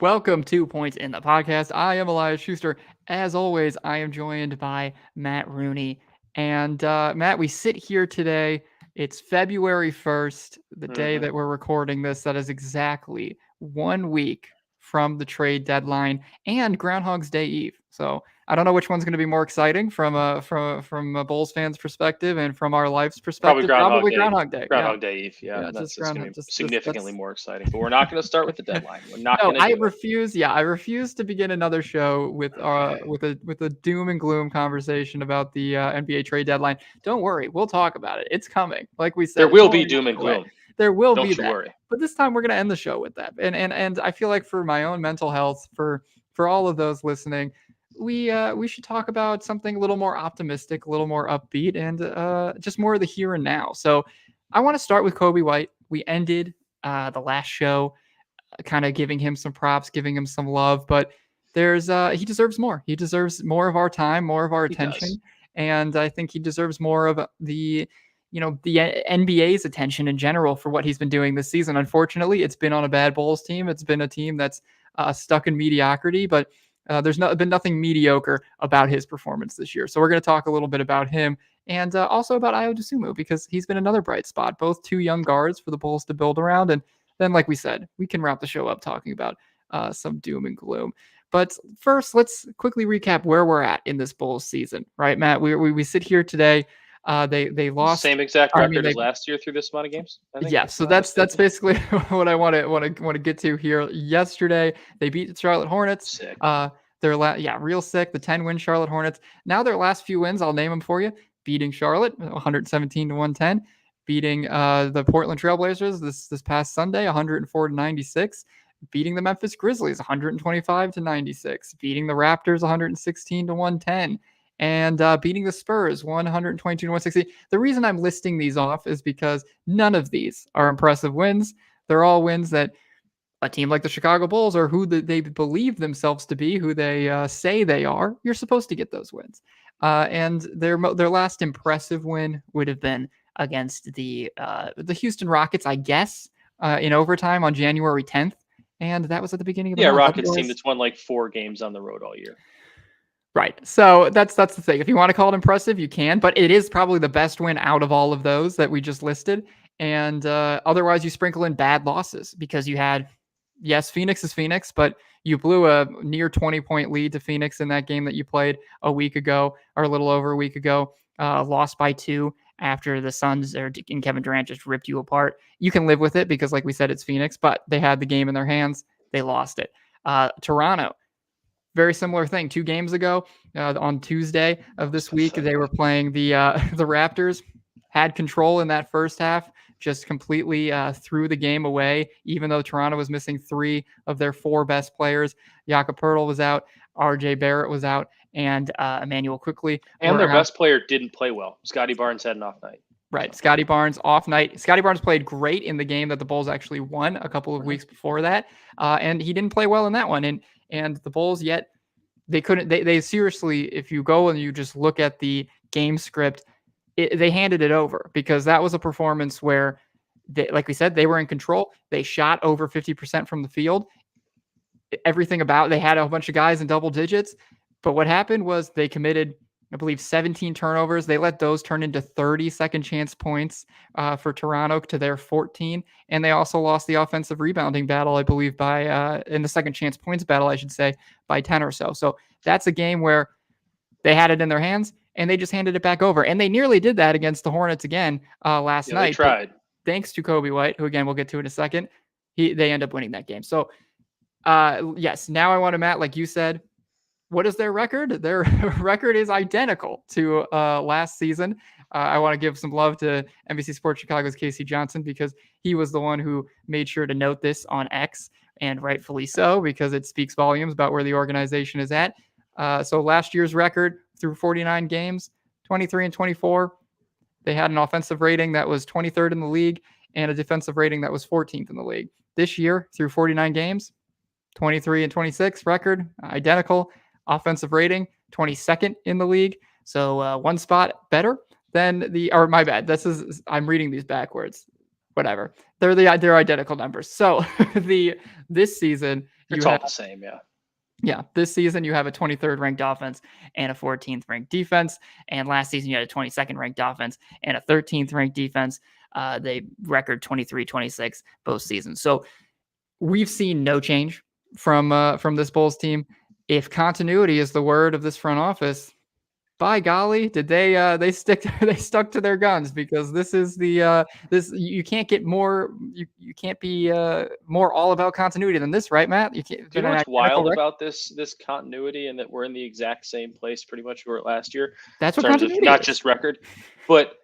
Welcome to Points in the Podcast. I am Elias Schuster. As always, I am joined by Matt Rooney. And Matt, we sit here today. It's February 1st, the day hmm that we're recording this. That is exactly 1 week from the trade deadline and Groundhog's Day Eve. So I don't know which one's going to be more exciting from a Bulls fan's perspective and from our life's Probably perspective. Groundhog Probably Day. Groundhog Day. Yeah, Groundhog Day Eve. Yeah, yeah, just that's going Groundhog. to be Just significantly that's more exciting. But we're not going to start with the deadline. We're not No, going to I do it. refuse. Yeah, I refuse to begin another show with a doom and gloom conversation about the NBA trade deadline. Don't worry, we'll talk about it. It's coming. Like we There said, it's will only be a doom week and away. gloom. There will be Don't you that, worry. but this time we're gonna end the show with that. And I feel like for my own mental health, for all of those listening, we should talk about something a little more optimistic, a little more upbeat, and just more of the here and now. So I want to start with Coby White. We ended the last show kind of giving him some props, giving him some love, but there's he deserves more. He deserves more of our time, more of our He does. attention, and I think he deserves more of the NBA's attention in general for what he's been doing this season. Unfortunately, it's been on a bad Bulls team. It's been a team that's stuck in mediocrity, but there's been nothing mediocre about his performance this year. So we're going to talk a little bit about him and also about Ayo Dosunmu because he's been another bright spot. Both two young guards for the Bulls to build around, and then, like we said, we can wrap the show up talking about some doom and gloom. But first, let's quickly recap where we're at in this Bulls season, right, Matt? We sit here today. They lost. Same exact I mean, record they as last year through this amount of games. I think, yeah. if So I'm not that's mistaken. basically what I want to get to here. Yesterday, they beat the Charlotte Hornets. Sick. Uh, real sick. The 10-win Charlotte Hornets. Now their last few wins, I'll name them for you. Beating Charlotte, 117 to 110. Beating the Portland Trailblazers this past Sunday, 104 to 96. Beating the Memphis Grizzlies, 125 to 96. Beating the Raptors, 116 to 110. And beating the Spurs, 122 to 160. The reason I'm listing these off is because none of these are impressive wins. They're all wins that a team like the Chicago Bulls or who they believe themselves to be, who they say they are, you're supposed to get those wins. And their last impressive win would have been against the Houston Rockets, I guess, in overtime on January 10th, and that was at the beginning of the Yeah, month. Rockets team Otherwise, that's won like 4 games on the road all year. right. So that's the thing. If you want to call it impressive, you can, but it is probably the best win out of all of those that we just listed. And otherwise, you sprinkle in bad losses because you had, yes, Phoenix is Phoenix, but you blew a near 20-point lead to Phoenix in that game that you played a week ago or a little over a week ago. Lost by 2 after the Suns and Kevin Durant just ripped you apart. You can live with it because, like we said, it's Phoenix, but they had the game in their hands. They lost it. Toronto, very similar thing. 2 games ago, on Tuesday of It's this week, they pathetic. were playing the Raptors. Had control in that first half, just completely threw the game away. Even though Toronto was missing 3 of their 4 best players, Jakob Poeltl was out, R.J. Barrett was out, and Emmanuel quickly And were their out. best player didn't play well. Scotty Barnes had an off night. Right. So Scotty Barnes off night. Scotty Barnes played great in the game that the Bulls actually won a couple of mhm. weeks before that. And he didn't play well in that one. And the Bulls yet they couldn't they seriously, if you go and you just look at the game script, they handed it over because that was a performance where like we said, they were in control. They shot over 50% from the field. Everything about they had a bunch of guys in double digits, but what happened was they committed, I believe, 17 turnovers. They let those turn into 30 second chance points for Toronto to their 14, and they also lost the offensive rebounding battle, I believe, by in the second chance points battle, I should say, by 10 or so. So that's a game where they had it in their hands and they just handed it back over, and they nearly did that against the Hornets again last Yeah, they night. But tried. thanks to Coby White, who again we'll get to in a second, they end up winning that game. So yes, now I want to, Matt, like you said, what is their record? Their record is identical to last season. I want to give some love to NBC Sports Chicago's Casey Johnson because he was the one who made sure to note this on X, and rightfully so because it speaks volumes about where the organization is at. So last year's record through 49 games, 23 and 24. They had an offensive rating that was 23rd in the league and a defensive rating that was 14th in the league. This year, through 49 games, 23 and 26 record, identical. Offensive rating, 22nd in the league. So one spot better than or my bad. I'm reading these backwards. Whatever. They're identical numbers. So the This season, It's all the same, yeah. yeah, this season you have a 23rd ranked offense and a 14th ranked defense. And last season you had a 22nd ranked offense and a 13th ranked defense. They record 23-26 both seasons. So we've seen no change from this Bulls team. If continuity is the word of this front office, by golly, did they stuck to their guns, because this is this you can't get more, you can't be more all about continuity than this, right, Matt? You can't. Do you know what's wild about this continuity, and that we're in the exact same place pretty much we were last year? That's what in terms of continuity not is. just record, but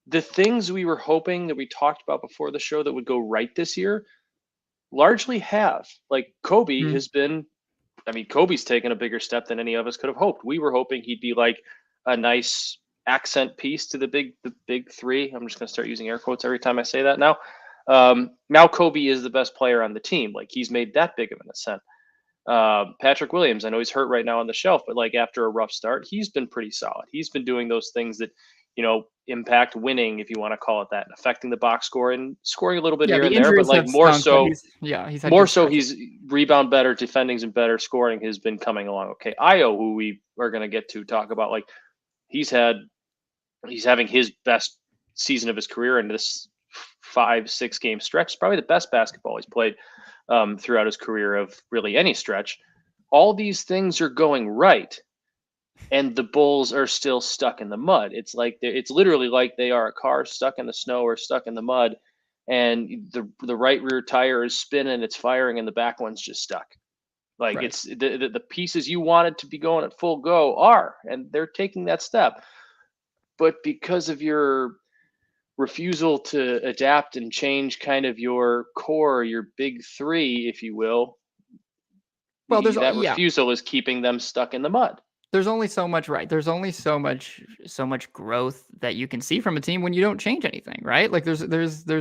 the things we were hoping that we talked about before the show that would go right this year largely have. Like Coby has been, I mean, Kobe's taken a bigger step than any of us could have hoped. We were hoping he'd be like a nice accent piece to the big three. I'm just going to start using air quotes every time I say that now. Now Coby is the best player on the team. Like, he's made that big of an ascent. Patrick Williams, I know he's hurt right now on the shelf, but like after a rough start, he's been pretty solid. He's been doing those things that, impact winning, if you want to call it that, and affecting the box score and scoring a little bit here and there, but like more so, he's rebound better, defending's and better, scoring has been coming along. Okay. Ayo, who we are going to get to talk about, like he's having his best season of his career in this 5-6 game stretch, probably the best basketball he's played throughout his career of really any stretch. All these things are going right, and the Bulls are still stuck in the mud. It's literally like they are a car stuck in the snow or stuck in the mud, and the right rear tire is spinning, it's firing, and the back one's just stuck. Like, right. It's the pieces you wanted to be going at full go are, and they're taking that step. But because of your refusal to adapt and change kind of your core, your big three, if you will, refusal is keeping them stuck in the mud. There's only so much, right? There's only so much growth that you can see from a team when you don't change anything, right? Like there's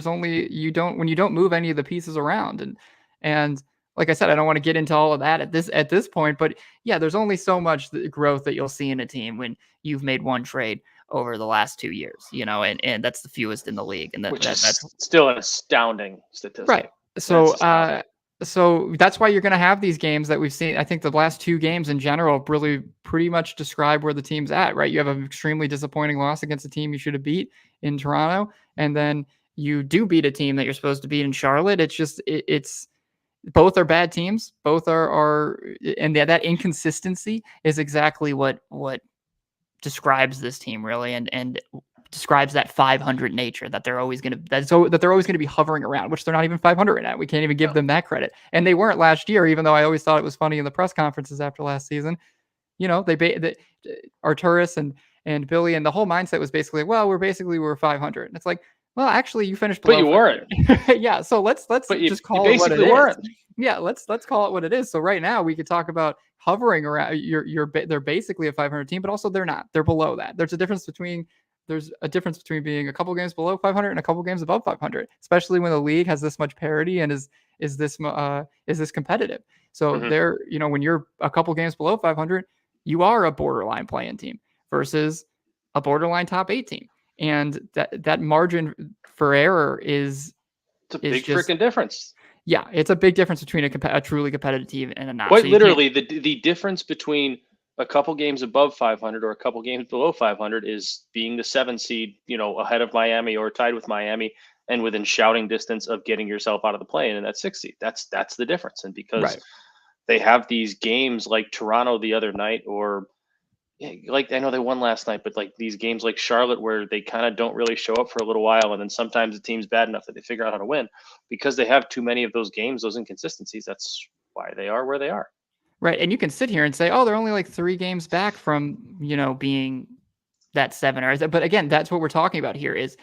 only, when you don't move any of the pieces around, and like I said, I don't want to get into all of that at this point, but yeah, there's only so much growth that you'll see in a team when you've made one trade over the last 2 years, and that's the fewest in the league, and that's still an astounding statistic, right? So that's why you're going to have these games that we've seen. I think the last 2 games in general really pretty much describe where the team's at, right? You have an extremely disappointing loss against a team you should have beat in Toronto, and then you do beat a team that you're supposed to beat in Charlotte. It's just it's both are bad teams. Both are and that inconsistency is exactly what describes this team, really, and describes that 500 nature that they're always going to be hovering around, which they're not even 500 right now. We can't even give them that credit. And they weren't last year, even though I always thought it was funny in the press conferences after last season. Arturis and Billy, and the whole mindset was basically, well, we're 500. And it's like, well, actually you finished below, but you weren't. Yeah. So let's just call it what it is. Yeah. Let's call it what it is. So right now we could talk about hovering around. They're basically a 500 team, but also they're not. They're below that. There's a difference between being a couple games below 500 and a couple games above 500, especially when the league has this much parity and is this competitive. So there, when you're a couple games below 500, you are a borderline play-in team versus a borderline top 8 team, and that margin for error is a big freaking difference. Yeah, it's a big difference between a truly competitive team and a not. Quite literally, the difference between a couple games above 500 or a couple games below 500 is being the 7 seed, ahead of Miami or tied with Miami and within shouting distance of getting yourself out of the play-in in that 6 seed. That's the difference. And because they have these games like Toronto the other night, or like, I know they won last night, but like these games like Charlotte where they kind of don't really show up for a little while, and then sometimes the team's bad enough that they figure out how to win, because they have too many of those games, those inconsistencies. That's why they are where they are. Right. And you can sit here and say, oh, they're only like 3 games back from, being that 7 or, but again, that's what we're talking about here, is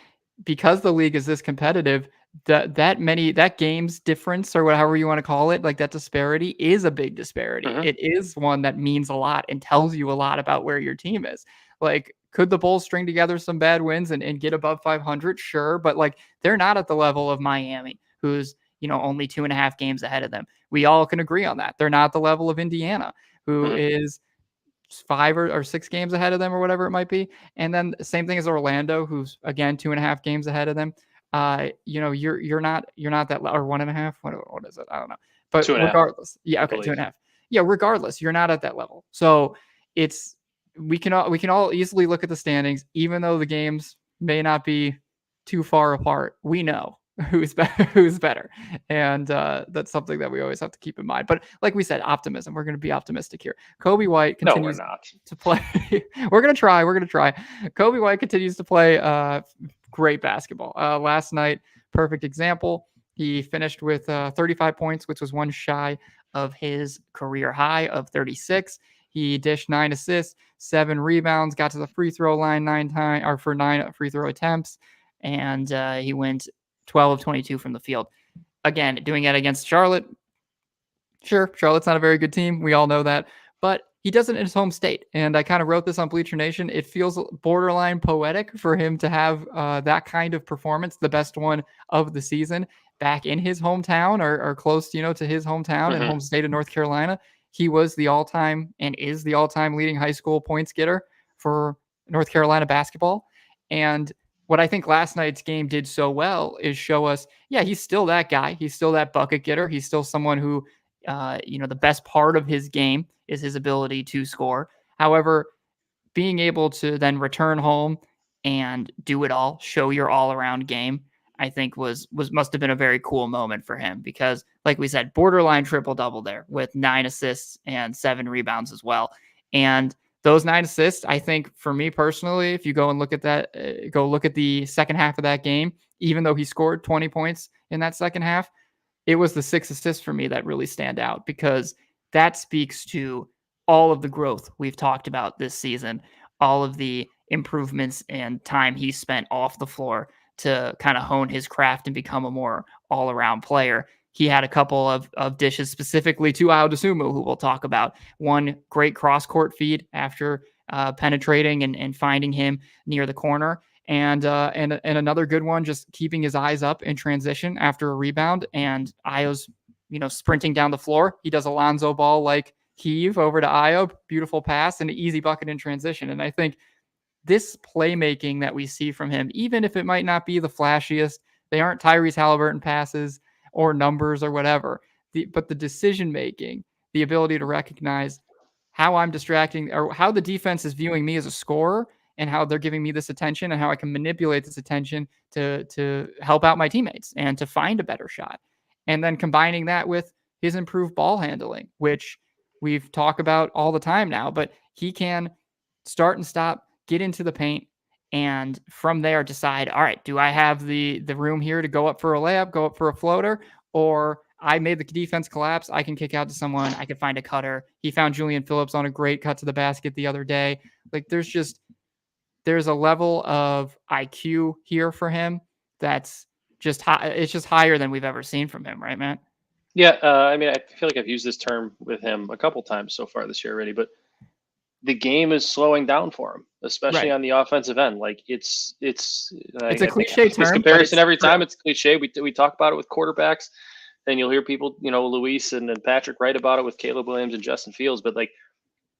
because the league is this competitive, that games difference, or however you want to call it, like that disparity is a big disparity. It is one that means a lot and tells you a lot about where your team is. Like, could the Bulls string together some bad wins and get above 500? Sure. But like, they're not at the level of Miami, who's, only 2.5 games ahead of them. We all can agree on that. They're not the level of Indiana, who is 5 or 6 games ahead of them, or whatever it might be. And then same thing as Orlando, who's again 2.5 games ahead of them. You're not that, or 1.5. What is it? I don't know. But 2.5, regardless, yeah, I okay, believe. 2.5. Yeah, regardless, you're not at that level. So it's we can all easily look at the standings, even though the games may not be too far apart. We know who's better, and that's something that we always have to keep in mind. But like we said, optimism. We're going to be optimistic here. Coby White No, we're continues not. to play. We're going to try. We're going to try. Coby White continues to play great basketball. Last night, perfect example. He finished with 35 points, which was one shy of his career high of 36. He dished 9 assists, 7 rebounds, got to the free throw line 9 free throw attempts, and he went 12 of 22 from the field. Again, doing it against Charlotte. Sure, Charlotte's not a very good team. We all know that. But he does it in his home state. And I kind of wrote this on Bleacher Nation. It feels borderline poetic for him to have that kind of performance, the best one of the season, back in his hometown or close, to his hometown and home state of North Carolina. He was the all-time and is the all-time leading high school points getter for North Carolina basketball. And what I think last night's game did so well is show us, yeah, he's still that guy. He's still that bucket getter. He's still someone who the best part of his game is his ability to score. However, being able to then return home and do it all, show your all-around game, I think must have been a very cool moment for him because, like we said, borderline triple-double there with 9 assists and 7 rebounds as well. And those 9 assists, I think for me personally, if you go and look at that, go look at the second half of that game, even though he scored 20 points in that second half, it was the 6 assists for me that really stand out because that speaks to all of the growth we've talked about this season, all of the improvements and time he spent off the floor to kind of hone his craft and become a more all-around player. He had a couple of dishes specifically to Ayo Dosunmu, who we'll talk about. One great cross-court feed after penetrating and finding him near the corner. And another good one, just keeping his eyes up in transition after a rebound. And Ayo's, sprinting down the floor. He does a Lonzo Ball like heave over to Ayo, beautiful pass and an easy bucket in transition. And I think this playmaking that we see from him, even if it might not be the flashiest, they aren't Tyrese Halliburton passes or numbers or whatever, but the decision making, the ability to recognize how I'm distracting or how the defense is viewing me as a scorer and how they're giving me this attention and how I can manipulate this attention to help out my teammates and to find a better shot. And then combining that with his improved ball handling, which we've talked about all the time now, but he can start and stop, get into the paint, and from there decide, all right, do I have the room here to go up for a layup, go up for a floater, or I made the defense collapse. I can kick out to someone. I can find a cutter. He found Julian Phillips on a great cut to the basket the other day. Like there's a level of IQ here for him that's just high. It's just higher than we've ever seen from him, right, Matt? Yeah, I mean, I feel like I've used this term with him a couple times so far this year already, but the game is slowing down for him, especially Right. on the offensive end. Like it's a cliche term, this but comparison it's every true. time. It's cliche. We talk about it with quarterbacks, and you'll hear people, Luis and Patrick write about it with Caleb Williams and Justin Fields. But like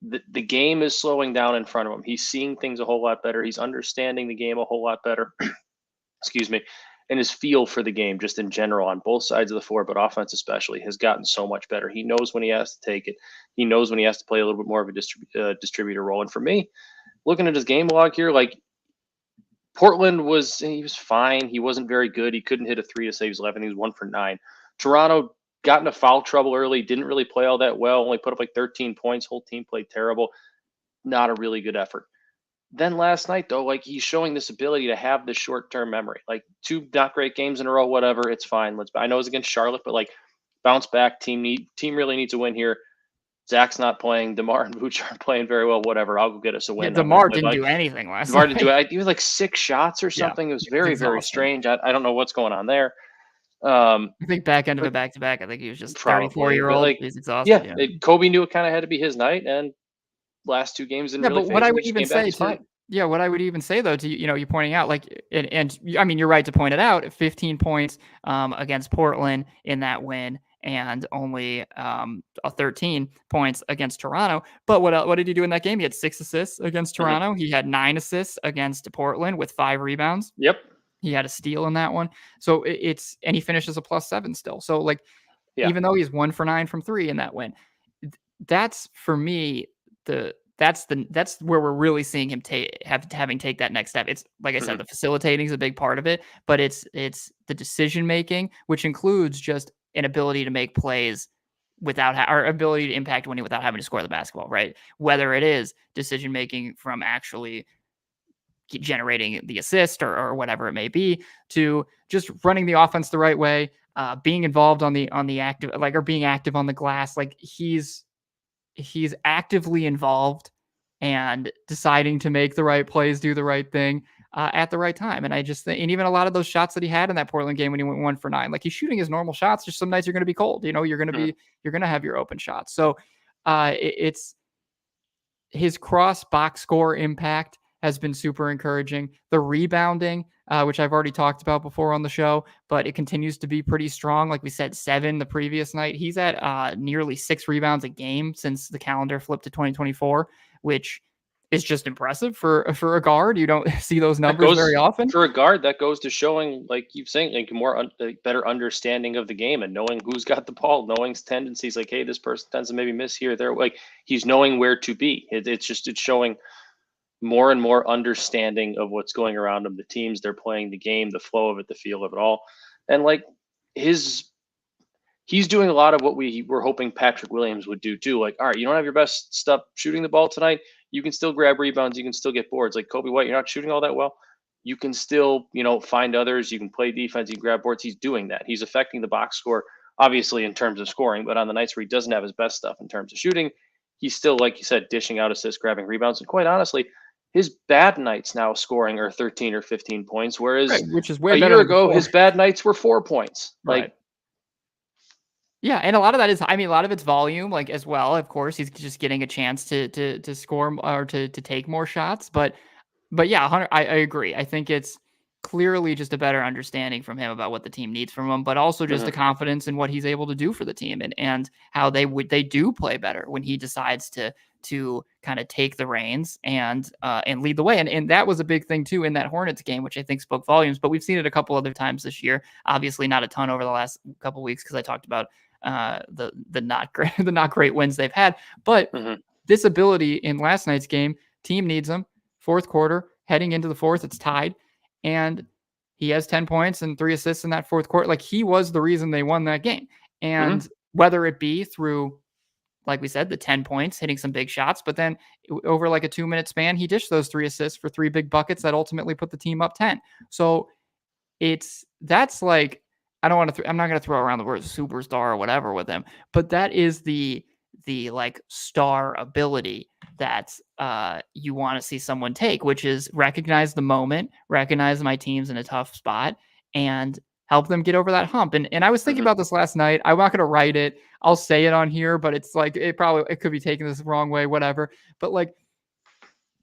the game is slowing down in front of him. He's seeing things a whole lot better. He's understanding the game a whole lot better. Excuse me. And his feel for the game, just in general, on both sides of the floor, but offense especially, has gotten so much better. He knows when he has to take it. He knows when he has to play a little bit more of a distributor role. And for me, looking at his game log here, like Portland he was fine. He wasn't very good. He couldn't hit a 3 to save his 11. He was 1 for 9. Toronto got into foul trouble early. Didn't really play all that well. Only put up like 13 points. Whole team played terrible. Not a really good effort. Then last night, though, like he's showing this ability to have this short-term memory. Like 2 not great games in a row, whatever, it's fine. I know it's against Charlotte, but like bounce back. Team really needs a win here. Zach's not playing. DeMar and Vooch aren't playing very well. Whatever, I'll go get us a win. Yeah, DeMar didn't do anything last DeMar night. didn't do it. He was like 6 shots or something. Yeah, it was very, very strange. I don't know what's going on there. I think back end of a back-to-back. I think he was just 34-year-old. Like, He's exhausted. Yeah, Coby knew it kind of had to be his night, and last 2 games didn't really. But what I would even say what I would even say though, to you pointing out, like, and I mean, you're right to point it out. 15 points against Portland in that win, and only 13 points against Toronto. But what did he do in that game? He had 6 assists against Toronto. He had 9 assists against Portland with 5 rebounds. Yep. He had a steal in that one. So and he finishes a +7 still. So like even though he's 1 for 9 from 3 in that win. That's for me that's where we're really seeing him having take that next step. It's like I said, the facilitating is a big part of it, but it's the decision making, which includes just an ability to make plays without our ability to impact winning without having to score the basketball, right? Whether it is decision making from actually generating the assist or whatever it may be, to just running the offense the right way, being involved on the active, like, or being active on the glass. Like, he's actively involved and deciding to make the right plays, do the right thing at the right time. And I just think, and even a lot of those shots that he had in that Portland game when he went 1 for 9, like, he's shooting his normal shots. Just some nights you're going to be cold, you're going to have your open shots. So it's his cross box score impact has been super encouraging. The rebounding, which I've already talked about before on the show, but it continues to be pretty strong. Like we said, 7 the previous night. He's at nearly 6 rebounds a game since the calendar flipped to 2024, which is just impressive for a guard. You don't see those numbers very often. For a guard, that goes to showing, like you're saying, like better understanding of the game and knowing who's got the ball, knowing tendencies. Like, hey, this person tends to maybe miss here, there. Like, he's knowing where to be. It's showing more and more understanding of what's going around them, the teams they're playing, the game, the flow of it, the feel of it all. And like he's doing a lot of what we were hoping Patrick Williams would do too. Like, all right, you don't have your best stuff shooting the ball tonight. You can still grab rebounds. You can still get boards. Like Coby White, you're not shooting all that well. You can still, find others. You can play defense. You can grab boards. He's doing that. He's affecting the box score, obviously, in terms of scoring. But on the nights where he doesn't have his best stuff in terms of shooting, he's still, like you said, dishing out assists, grabbing rebounds. And quite honestly, his bad nights now scoring are 13 or 15 points, whereas which is way a year ago, his bad nights were 4 points. Like, yeah, and a lot of that is, a lot of it's volume, like, as well. Of course, he's just getting a chance to score or to take more shots. But yeah, I agree. I think it's clearly just a better understanding from him about what the team needs from him, but also just the confidence in what he's able to do for the team and how they do play better when he decides to kind of take the reins and lead the way. And that was a big thing too in that Hornets game, which I think spoke volumes, but we've seen it a couple other times this year. Obviously not a ton over the last couple of weeks, because I talked about the not great wins they've had. But this ability in last night's game, team needs him. Fourth quarter, heading into the fourth, it's tied. And he has 10 points and 3 assists in that fourth quarter. Like, he was the reason they won that game. And whether it be through, like we said, the 10 points, hitting some big shots, but then over like a 2-minute span, he dished those 3 assists for 3 big buckets that ultimately put the team up 10. So that's like, I'm not going to throw around the word superstar or whatever with him, but that is the like star ability that you want to see someone take, which is recognize the moment, recognize my team's in a tough spot, and help them get over that hump. And I was thinking about this last night. I'm not going to write it. I'll say it on here, but it's like, it could be taken this wrong way, whatever. But like,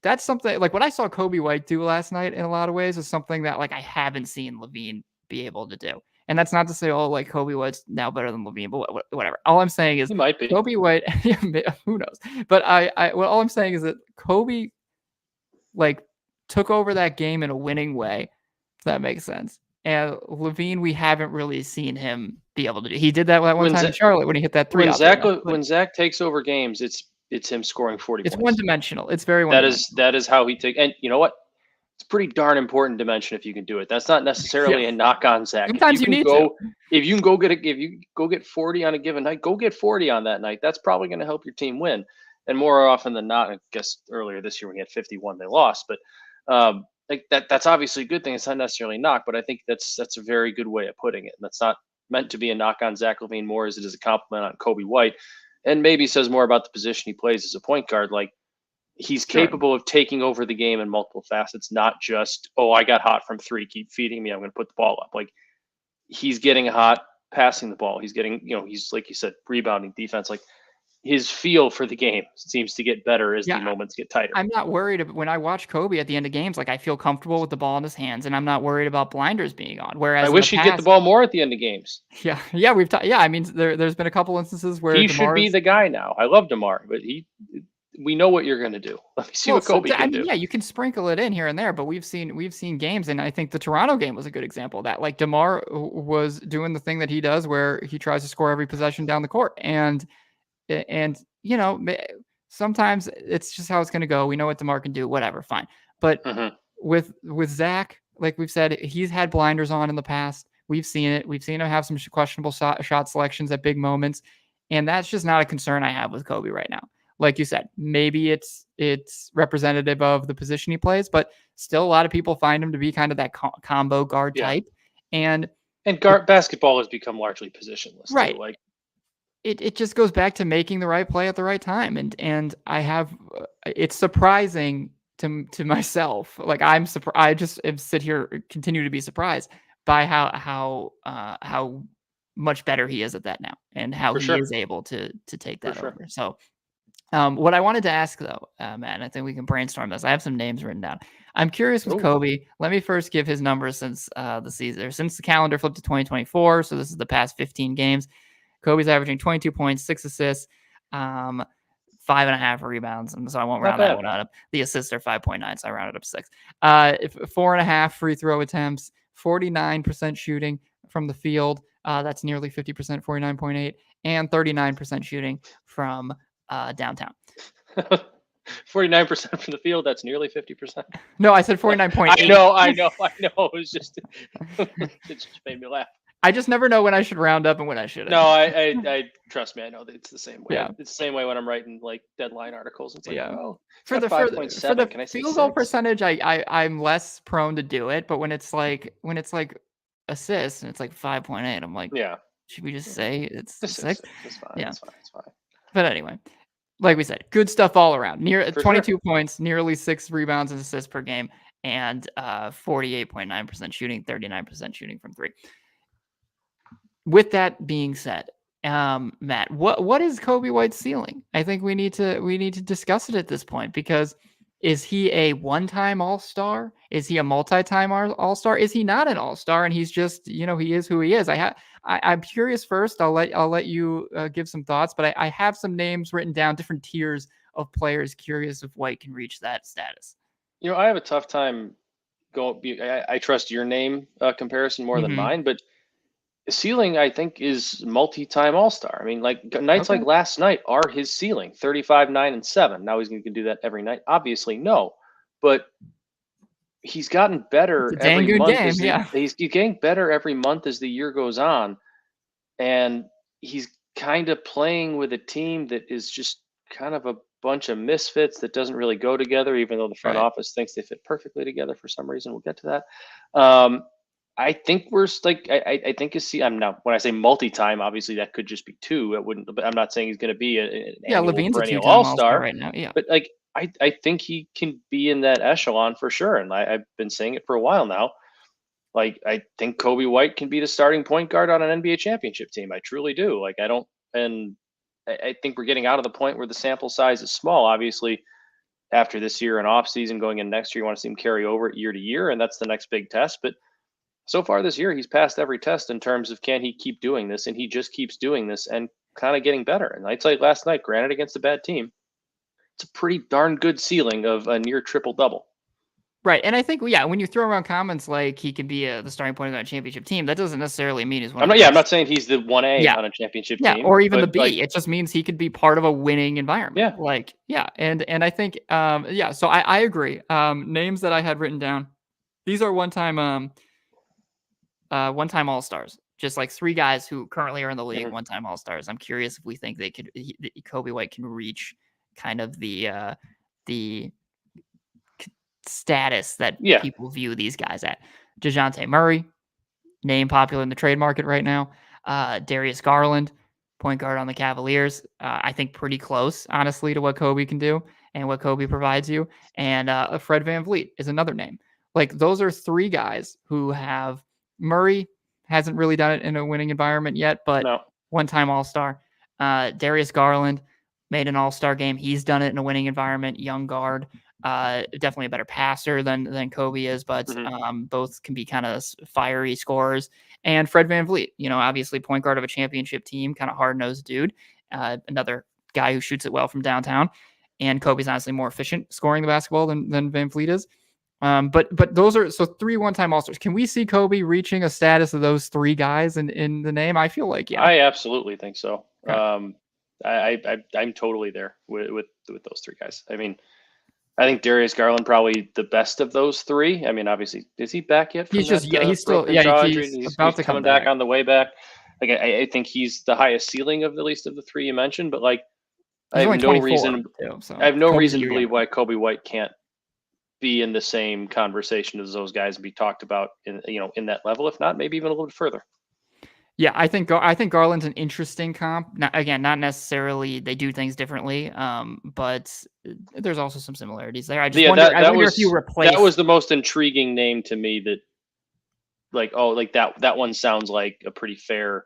that's something, like what I saw Coby White do last night in a lot of ways is something that, like, I haven't seen LaVine be able to do. And that's not to say, oh, like, Coby White's now better than LaVine, but whatever. All I'm saying is, he might be. Coby White, who knows? But all I'm saying is that Coby, like, took over that game in a winning way, if that makes sense. And LaVine, we haven't really seen him be able to do. He did that one time in Charlotte when he hit that 3. When Zach takes over games, it's him scoring 40 it's points. One-dimensional. It's very one-dimensional. That is how he takes. And you know what? It's pretty darn important dimension if you can do it. That's not necessarily a knock on Zach. Sometimes you need to. If you can go get 40 on a given night, go get 40 on that night. That's probably going to help your team win. And more often than not, I guess earlier this year when he had 51, they lost. But like that's obviously a good thing. It's not necessarily a knock, but I think that's a very good way of putting it. And that's not meant to be a knock on Zach LaVine more as it is a compliment on Coby White, and maybe says more about the position he plays as a point guard. Like, he's capable of taking over the game in multiple facets, not just, oh, I got hot from 3, keep feeding me, I'm going to put the ball up. Like, he's getting hot passing the ball. He's getting, he's, like you said, rebounding, defense. Like, his feel for the game seems to get better as the moments get tighter. I'm not worried when I watch Coby at the end of games. Like, I feel comfortable with the ball in his hands, and I'm not worried about blinders being on. Whereas I wish he'd get the ball more at the end of games. Yeah, I mean, there's been a couple instances where he should be the guy now. I love DeMar, but we know what you're going to do. Let me see what Coby can do. Yeah, you can sprinkle it in here and there, but we've seen games, and I think the Toronto game was a good example of that. Like DeMar was doing the thing that he does, where he tries to score every possession down the court, and sometimes it's just how it's going to go. We know what DeMar can do, whatever, fine. But with Zach, like we've said, he's had blinders on in the past. We've seen it. We've seen him have some questionable shot selections at big moments, and that's just not a concern I have with Coby right now. Like you said, maybe it's representative of the position he plays, but still a lot of people find him to be kind of that combo guard type. And guard basketball has become largely positionless. Right. Too. Like it just goes back to making the right play at the right time. And I have, it's surprising to myself. Like I'm surprised. I just sit here, continue to be surprised by how much better he is at that now, and how he is able to take that over. So what I wanted to ask though, Matt, and I think we can brainstorm this. I have some names written down. I'm curious with Coby. Let me first give his numbers since the calendar flipped to 2024. So this is the past 15 games. Coby's averaging 22 points, 6 assists, 5.5 rebounds. And so I won't round that one up. The assists are 5.9. So I rounded up to 6. 4.5 free throw attempts, 49% shooting from the field. That's nearly 50%, 49.8, and 39% shooting from downtown. 49% from the field. That's nearly 50%. No, I said 49.8. I know. It was just, it just made me laugh. I just never know when I should round up and when I shouldn't. No, I trust me. I know that it's the same way. Yeah. It's the same way when I'm writing like deadline articles. It's like, for the 5.7, can I say field goal percentage, I'm less prone to do it. But when it's like assists and it's like 5.8, I'm like, should we just say it's 6? It's fine. Yeah, it's fine. But anyway, like we said, good stuff all around. 22 points, nearly 6 rebounds and assists per game, and 48.9% shooting, 39% shooting from 3. With that being said, Matt, what is Coby White's ceiling? I think we need to discuss it at this point, because is he a one-time All-Star? Is he a multi-time All-Star? Is he not an All-Star and he's just, he is who he is? I'm curious first. I'll let you give some thoughts, but I have some names written down, different tiers of players. Curious if White can reach that status. I have a tough time going. I trust your name comparison more than mine, but ceiling, I think, is multi-time All-Star. I mean, like nights like last night are his ceiling, 35, 9, and 7. Now he's going to do that every night. Obviously, no, but he's gotten better every month. He's getting better every month as the year goes on, and he's kind of playing with a team that is just kind of a bunch of misfits that doesn't really go together, even though the front office thinks they fit perfectly together for some reason. We'll get to that. I think we're like, I think I'm now, when I say multi-time, obviously that could just be 2. I'm not saying he's going to be an Levine's a 2-time All-Star right now. Yeah. But like, I think he can be in that echelon for sure. And I've been saying it for a while now. Like, I think Coby White can be the starting point guard on an NBA championship team. I truly do. Like, I think we're getting out of the point where the sample size is small. Obviously, after this year and off season going in next year, you want to see him carry over year to year. And that's the next big test. But so far this year, he's passed every test in terms of can he keep doing this, and he just keeps doing this and kind of getting better. And nights like last night, granted against a bad team, it's a pretty darn good ceiling of a near triple-double. Right, and I think when you throw around comments like he could be the starting point on a championship team, that doesn't necessarily mean he's one. I'm not saying he's the 1A on a championship team, or even the B. It just means he could be part of a winning environment. And I think So I agree. Names that I had written down, these are one-time All-Stars, just like 3 guys who currently are in the league, one-time All-Stars. I'm curious if we think Coby White can reach kind of the status that people view these guys at. DeJounte Murray, name popular in the trade market right now. Darius Garland, point guard on the Cavaliers. I think pretty close, honestly, to what Coby can do and what Coby provides you. And Fred VanVleet is another name. Like, those are 3 guys who have. Murray hasn't really done it in a winning environment yet, but one-time All-Star. Darius Garland made an All-Star game. He's done it in a winning environment. Young guard, definitely a better passer than Coby is, but both can be kind of fiery scorers. And Fred VanVleet, obviously point guard of a championship team, kind of hard-nosed dude. Another guy who shoots it well from downtown. and Kobe's honestly more efficient scoring the basketball than Van Vliet is. But those are 3 one-time All-Stars. Can we see Kobe reaching a status of those 3 guys in the name? I feel like, yeah. I absolutely think so. Okay. I'm totally there with those 3 guys. I mean, I think Darius Garland probably the best of those 3. I mean, obviously, is he back yet from He's still broken jaw injury? he's He's about to coming come back on the way back. Like I think he's the highest ceiling of the least of the 3 you mentioned, but like He's only 24 too, so I have no Kobe's reason to a year believe younger. why Coby White can't be in the same conversation as those guys and be talked about in that level, if not maybe even a little bit further. Yeah, I think Garland's an interesting comp. Not necessarily they do things differently, but there's also some similarities there. I just wonder. I wonder if you replace. That was the most intriguing name to me. That that one sounds like a pretty fair.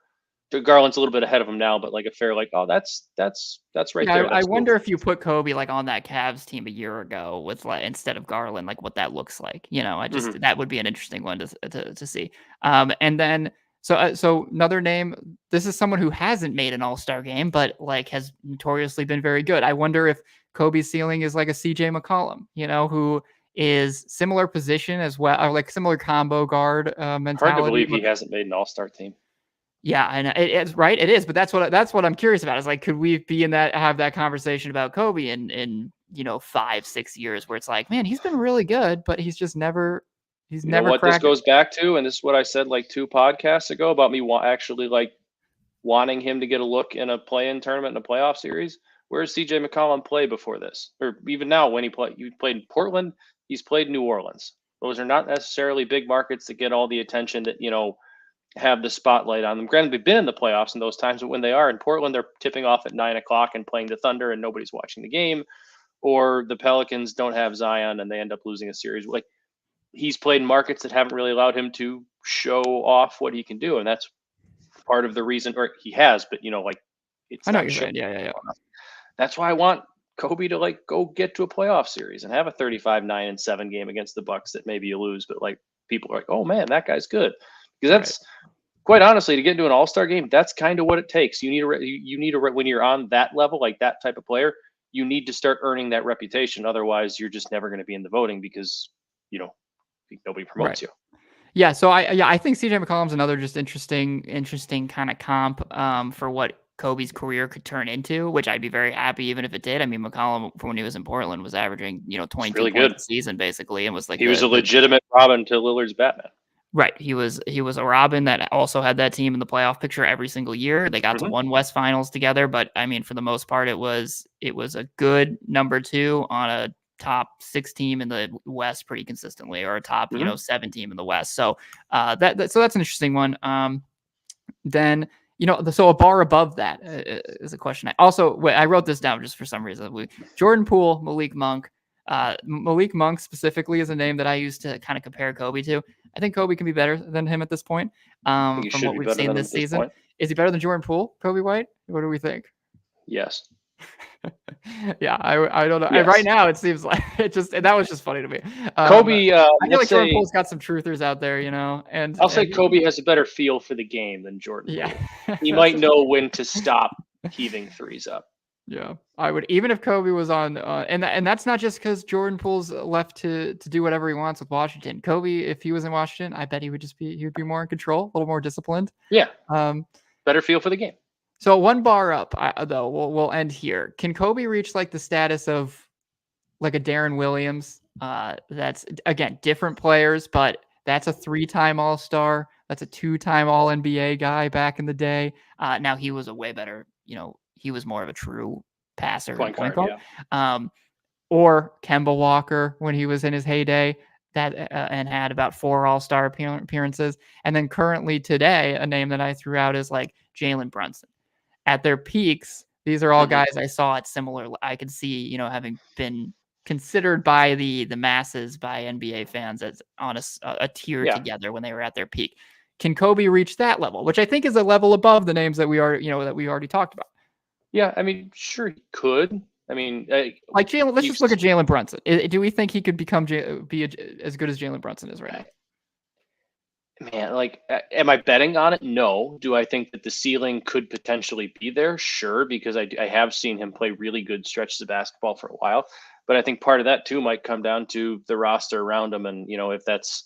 Garland's a little bit ahead of him now, but like a fair that's right Yeah, there. I wonder if you put Kobe like on that Cavs team a year ago with like instead of Garland, like what that looks like. I just that would be an interesting one to see. And then. So another name, this is someone who hasn't made an all-star game, but like has notoriously been very good. I wonder if Kobe's ceiling is like a CJ McCollum, who is similar position as well, or like similar combo guard mentality. Hard to believe he hasn't made an all-star team. Yeah, I know it's right. It is, but that's what I'm curious about. Is like, could we be have that conversation about Kobe in 5-6 years where it's like, man, he's been really good, but he's just never. He's never what cracked. This goes back to, and this is what I said like 2 podcasts ago about me actually like wanting him to get a look in a play-in tournament in a playoff series. Where's CJ McCollum play before this? Or even now when he played in Portland, he's played New Orleans. Those are not necessarily big markets that get all the attention that, have the spotlight on them. Granted, they've been in the playoffs in those times, but when they are in Portland, they're tipping off at 9:00 and playing the Thunder and nobody's watching the game. Or the Pelicans don't have Zion and they end up losing a series. Like, he's played in markets that haven't really allowed him to show off what he can do. And that's part of the reason, or he has, but it's I know not what you're saying. showing. Yeah. That's why I want Kobe to go get to a playoff series and have a 35-9-7 game against the Bucks that maybe you lose, but people are like, oh man, that guy's good. Because that's quite honestly, to get into an all-star game, that's kind of what it takes. You need when you're on that level, like that type of player, you need to start earning that reputation. Otherwise you're just never going to be in the voting because, nobody promotes you. Yeah, so I think CJ McCollum's another just interesting kind of comp for what Kobe's career could turn into, which I'd be very happy even if it did. I mean, McCollum when he was in Portland was averaging 22 really points good. a season basically, and was like he was a legitimate Robin to Lillard's Batman. Right, he was a Robin that also had that team in the playoff picture every single year. They got to one West Finals together, but I mean, for the most part, it was a good number 2 on a top 6 team in the West pretty consistently, or a top 7 team in the West. So so that's an interesting one. Then so a bar above that is a question. I wrote this down just for some reason. Jordan Poole, Malik Monk. Malik Monk specifically is a name that I used to kind of compare Kobe to. I think Kobe can be better than him at this point. From what we've seen this season, is he better than Jordan Poole? Coby White? What do we think? Yes. Yeah, I don't know. Yes. Right now, it seems like that was just funny to me. Kobe, I feel like Jordan Poole's got some truthers out there, and I'll say Kobe has a better feel for the game than Jordan. Yeah, he might know when to stop heaving threes up. Yeah, I would, even if Kobe was on, and that's not just because Jordan Poole's left to do whatever he wants with Washington. Kobe, if he was in Washington, I bet he would be more in control, a little more disciplined. Yeah, better feel for the game. So one bar up, though, we'll end here. Can Kobe reach like the status of like a Darren Williams? That's again different players, but that's a 3-time All-Star. That's a 2-time All-NBA guy back in the day. Now he was a way better, he was more of a true passer, point guard. Yeah. Or Kemba Walker when he was in his heyday, and had about 4 All-Star appearances. And then currently today, a name that I threw out is like Jalen Brunson. At their peaks, these are all guys I saw at similar. I could see, having been considered by the masses, by NBA fans, as on a tier together when they were at their peak. Can Kobe reach that level, which I think is a level above the names that we are, that we already talked about? Yeah, I mean, sure he could. I mean, like Jalen. Let's just look at Jalen Brunson. Do we think he could be as good as Jalen Brunson is right now? man, like, am I betting on it? No. Do I think that the ceiling could potentially be there? Sure, because I have seen him play really good stretches of basketball for a while. But I think part of that too might come down to the roster around him, and if that's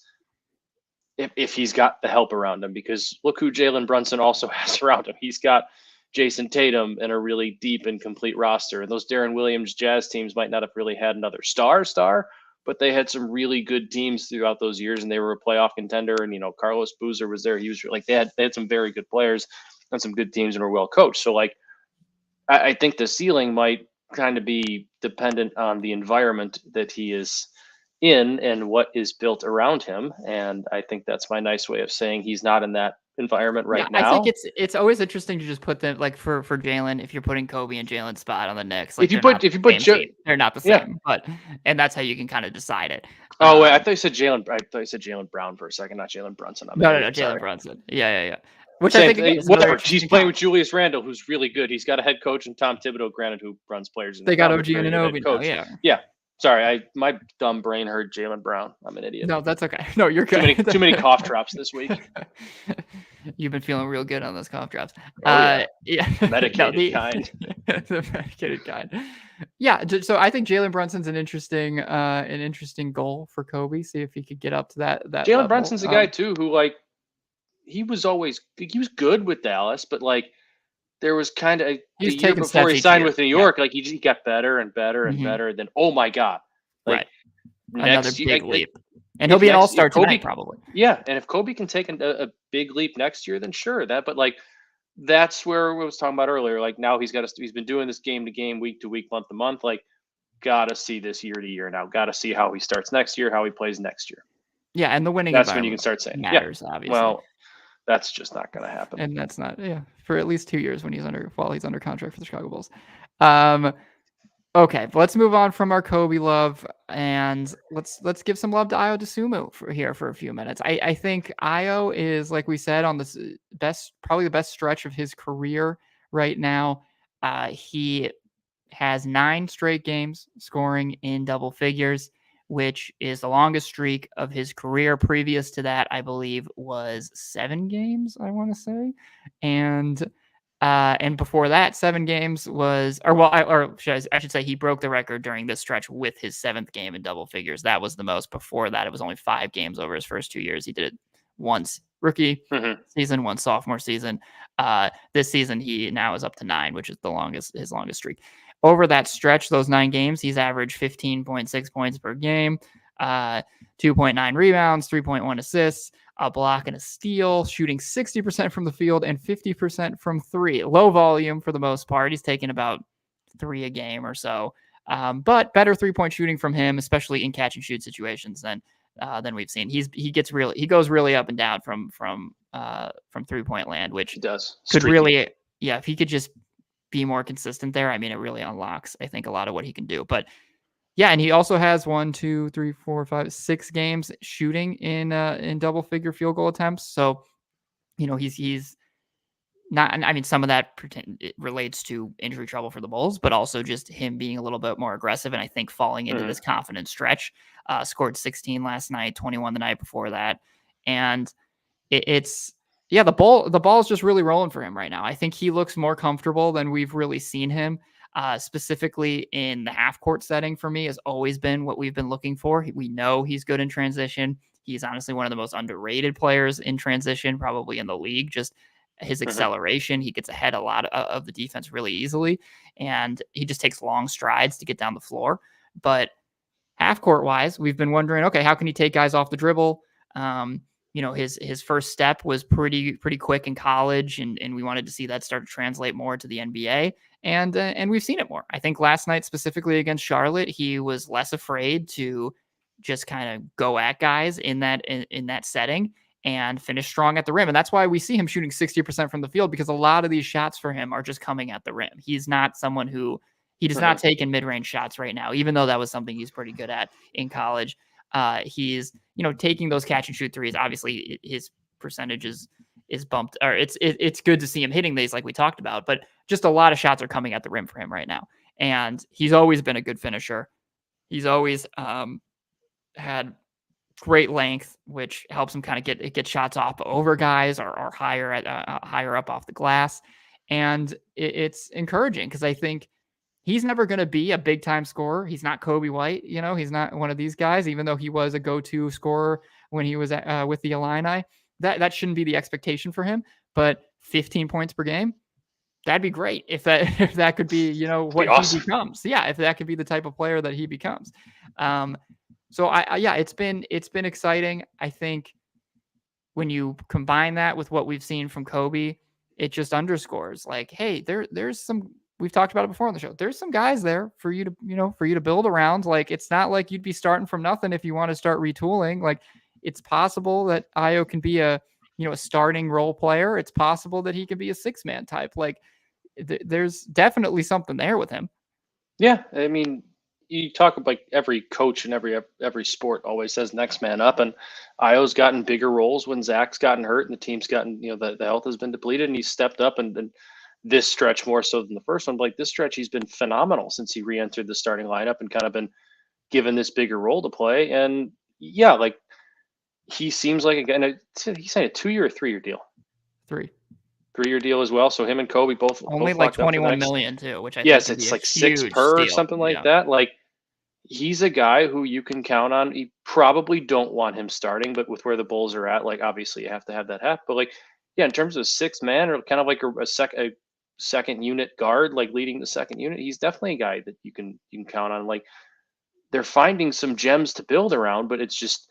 if he's got the help around him. Because look who Jalen Brunson also has around him. He's got Jason Tatum and a really deep and complete roster. And those Darren Williams Jazz teams might not have really had another star, but they had some really good teams throughout those years, and they were a playoff contender. And Carlos Boozer was there. He was like they had some very good players and some good teams and were well coached. So like I think the ceiling might kind of be dependent on the environment that he is in and what is built around him. And I think that's my nice way of saying he's not in that environment right now. I think it's always interesting to just put them like for Jalen, if you're putting Coby and Jalen's spot on the Knicks, like if you put they're not the same, and that's how you can kind of decide it. Oh wait, I thought you said Jalen Brown for a second, not Jalen Brunson. No, Jalen Brunson. Yeah. Which Same, I think whatever. He's playing with Julius Randle, who's really good. He's got a head coach and Tom Thibodeau, granted, who runs players. They got OG Anunoby now, yeah. Sorry, my dumb brain heard Jalen Brown. I'm an idiot. No, that's okay. No, you're good. Too many cough drops this week. You've been feeling real good on those cough drops. Yeah. Medicated kind. The medicated kind. Yeah. So I think Jalen Brunson's an interesting goal for Coby. See if he could get up to that. Jalen Brunson's a guy too who he was good with Dallas, but there was kind of the year before he signed with New York, he got better and better and better. Then oh my god, another big leap, and he'll be an all-star tonight probably. Yeah, and if Coby can take a big leap next year, then sure that's where we was talking about earlier. Now he's been doing this game to game, week to week, month to month. Gotta see this year to year now. Gotta see how he starts next year, how he plays next year. Yeah, and the winning. That's when you can start saying matters. Obviously. Well, that's just not going to happen. And that's not for at least 2 years while he's under contract for the Chicago Bulls. Okay, but let's move on from our Coby love and let's give some love to Ayo Dosunmu for a few minutes. I think Ayo is, like we said, on this probably the best stretch of his career right now. He has 9 straight games scoring in double figures, which is the longest streak of his career. Previous to that, I believe, was 7 games, I want to say. And before that, 7 games was, I should say he broke the record during this stretch with his 7th game in double figures. That was the most. Before that, it was only 5 games over his first 2 years. He did it once rookie season, once sophomore season. This season, he now is up to 9, which is his longest streak. Over that stretch, those 9 games, he's averaged 15.6 points per game, 2.9 rebounds, 3.1 assists, a block and a steal, shooting 60% from the field and 50% from 3. Low volume for the most part. He's taking about 3 a game or so, but better 3-point shooting from him, especially in catch and shoot situations than we've seen. He goes really up and down from 3-point land, which he does. Could really, if he could just be more consistent there, I mean, it really unlocks, I think, a lot of what he can do. But yeah, and he also has 6 games shooting in double figure field goal attempts. So, he's not, I mean, some of that it relates to injury trouble for the Bulls, but also just him being a little bit more aggressive. And I think falling into this confident stretch, scored 16 last night, 21 the night before that. And the ball's just really rolling for him right now. I think he looks more comfortable than we've really seen him. Specifically in the half court setting, for me, has always been what we've been looking for. We know he's good in transition. He's honestly one of the most underrated players in transition, probably in the league. Just his acceleration, he gets ahead a lot of the defense really easily, and he just takes long strides to get down the floor. But half court wise, we've been wondering, okay, how can he take guys off the dribble? His first step was pretty quick in college, and we wanted to see that start to translate more to the NBA. And we've seen it more. I think last night, specifically against Charlotte, he was less afraid to just kind of go at guys in that setting and finish strong at the rim. And that's why we see him shooting 60% from the field, because a lot of these shots for him are just coming at the rim. He's not someone he does not take in mid-range shots right now, even though that was something he's pretty good at in college. He's, taking those catch and shoot threes. Obviously his percentage is bumped, or it's good to see him hitting these like we talked about, but just a lot of shots are coming at the rim for him right now. And he's always been a good finisher. He's always had great length, which helps him kind of get shots off over guys or higher up off the glass. And it's encouraging because I think he's never going to be a big time scorer. He's not Coby White, he's not one of these guys, even though he was a go-to scorer when he was with the Illini. That shouldn't be the expectation for him, but 15 points per game, that'd be great if that could be, what awesome. he becomes. Yeah. If that could be the type of player that he becomes. So it's been exciting. I think when you combine that with what we've seen from Coby, it just underscores like, hey, there's some, we've talked about it before on the show. There's some guys there for you to build around. Like, it's not like you'd be starting from nothing if you want to start retooling. Like, it's possible that Ayo can be a starting role player. It's possible that he can be a 6-man type. Like, there's definitely something there with him. Yeah, I mean, you talk about every coach in every sport always says next man up, and Ayo's gotten bigger roles when Zach's gotten hurt and the team's gotten, the health has been depleted, and he's stepped up and this stretch more so than the first one. Like, this stretch, he's been phenomenal since he re-entered the starting lineup and kind of been given this bigger role to play. And yeah, like, he seems like, again, he signed a 2-year or 3-year deal. 3-year deal as well. So him and Coby both like 21 million too, which I think it's like 6 per or something like that. Like, he's a guy who you can count on. You probably don't want him starting, but with where the Bulls are at, like, obviously you have to have that happen. But like, yeah, in terms of 6-man or kind of like a second unit guard, like leading the second unit, he's definitely a guy that you can count on. Like, they're finding some gems to build around, but it's just